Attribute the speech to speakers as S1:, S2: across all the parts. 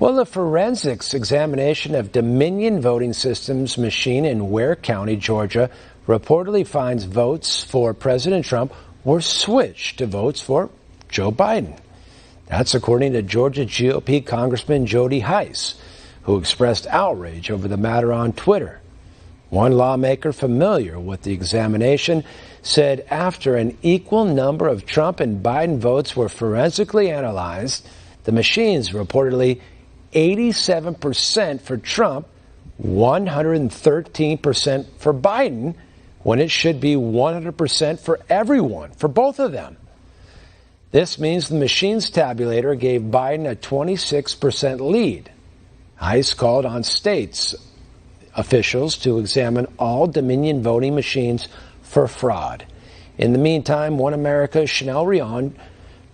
S1: Well, the forensics examination of Dominion Voting Systems machine in Ware County, Georgia, reportedly finds votes for President Trump were switched to votes for Joe Biden. That's according to Georgia GOP Congressman Jody Hice, who expressed outrage over the matter on Twitter. One lawmaker familiar with the examination said after an equal number of Trump and Biden votes were forensically analyzed, the machines reportedly 87% for Trump, 113% for Biden, when it should be 100% for everyone, for both of them. This means the machine's tabulator gave Biden a 26% lead. ICE called on states officials to examine all Dominion voting machines for fraud. In the meantime, One America's Chanel Rion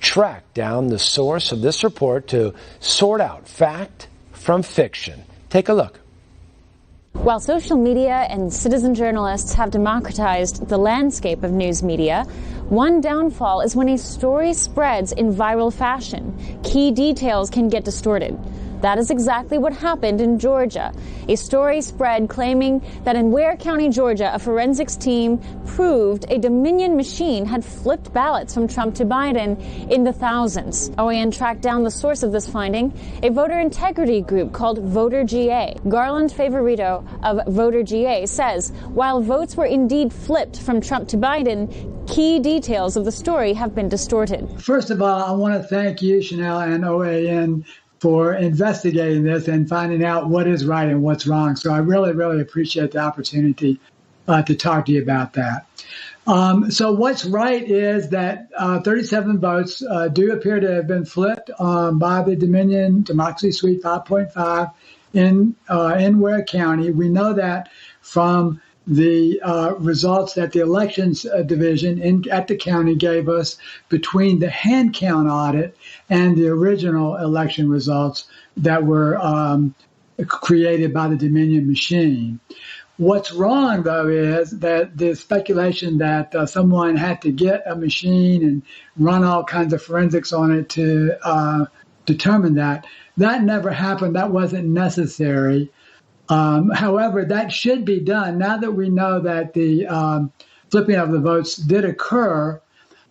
S1: tracked down the source of this report to sort out fact from fiction. Take a look.
S2: While social media and citizen journalists have democratized the landscape of news media, one downfall is when a story spreads in viral fashion. Key details can get distorted. That is exactly what happened in Georgia. A story spread claiming that in Ware County, Georgia, a forensics team proved a Dominion machine had flipped ballots from Trump to Biden in the thousands. OAN tracked down the source of this finding, a voter integrity group called Voter GA. Garland Favorito of Voter GA says, while votes were indeed flipped from Trump to Biden, key details of the story have been distorted.
S3: First of all, I want to thank you, Chanel, and OAN for investigating this and finding out what is right and what's wrong. So I really, really appreciate the opportunity to talk to you about that. So what's right is that 37 votes do appear to have been flipped by the Dominion Democracy Suite 5.5 in Ware County. We know that from the results that the elections division at the county gave us between the hand count audit and the original election results that were created by the Dominion machine. What's wrong, though, is that the speculation that someone had to get a machine and run all kinds of forensics on it to determine that never happened. That wasn't necessary. However, that should be done now that we know that the flipping of the votes did occur.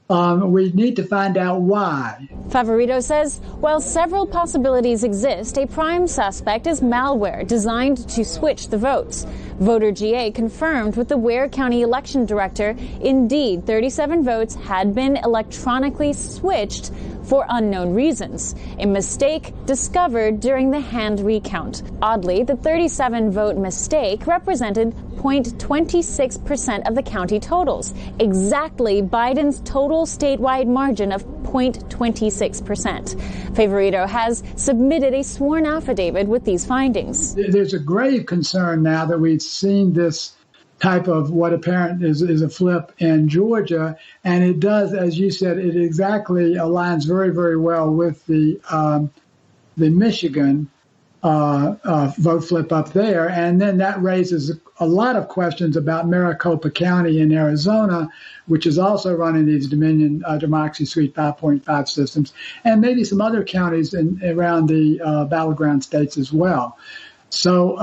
S3: We need to find out why.
S2: Favorito says, while several possibilities exist, a prime suspect is malware designed to switch the votes. Voter GA confirmed with the Ware County election director, indeed, 37 votes had been electronically switched for unknown reasons, a mistake discovered during the hand recount. Oddly, the 37-vote mistake represented 0.26% of the county totals, exactly Biden's total statewide margin of 0.26%. Favorito has submitted a sworn affidavit with these findings.
S3: There's a grave concern now that we've seen this type of what apparent is a flip in Georgia. And it does, as you said, it exactly aligns very, very well with the Michigan vote flip up there. And then that raises a lot of questions about Maricopa County in Arizona, which is also running these Dominion Democracy Suite 5.5 systems, and maybe some other counties around the battleground states as well. So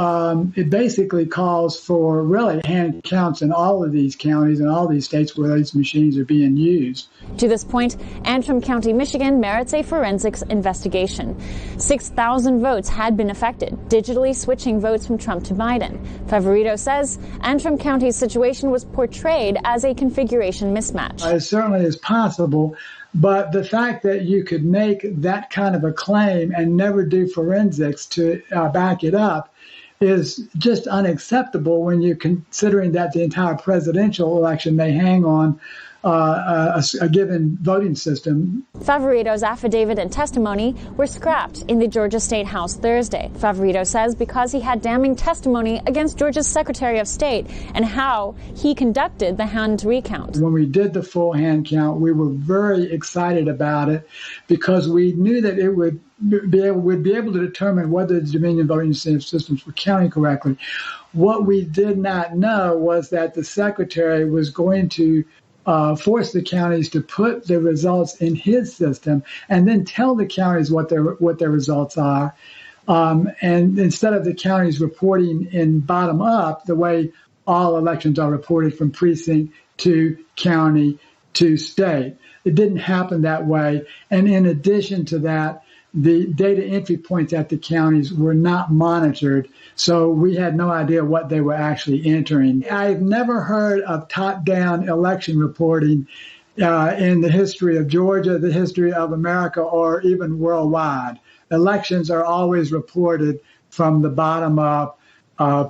S3: it basically calls for really hand counts in all of these counties and all these states where these machines are being used.
S2: To this point, Antrim County, Michigan merits a forensics investigation. 6,000 votes had been affected, digitally switching votes from Trump to Biden. Favorito says Antrim County's situation was portrayed as a configuration mismatch.
S3: It certainly is possible. But the fact that you could make that kind of a claim and never do forensics to back it up is just unacceptable when you're considering that the entire presidential election may hang on a given voting system.
S2: Favorito's affidavit and testimony were scrapped in the Georgia State House Thursday. Favorito says because he had damning testimony against Georgia's Secretary of State and how he conducted the hand recount.
S3: When we did the full hand count, we were very excited about it because we knew that it would be able to determine whether the Dominion voting systems were counting correctly. What we did not know was that the Secretary was going to force the counties to put the results in his system and then tell the counties what their results are. And instead of the counties reporting in bottom up, the way all elections are reported from precinct to county to state, it didn't happen that way. And in addition to that, the data entry points at the counties were not monitored, so we had no idea what they were actually entering. I've never heard of top-down election reporting in the history of Georgia, the history of America, or even worldwide. Elections are always reported from the bottom up,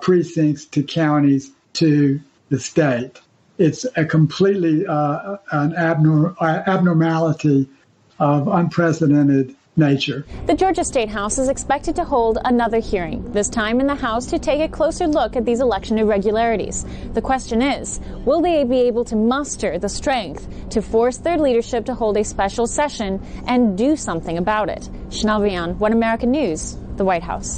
S3: precincts to counties to the state. It's a completely an abnormality of unprecedented nature.
S2: The Georgia State House is expected to hold another hearing, this time in the House to take a closer look at these election irregularities. The question is, will they be able to muster the strength to force their leadership to hold a special session and do something about it? Chanel Rian, One American News, the White House.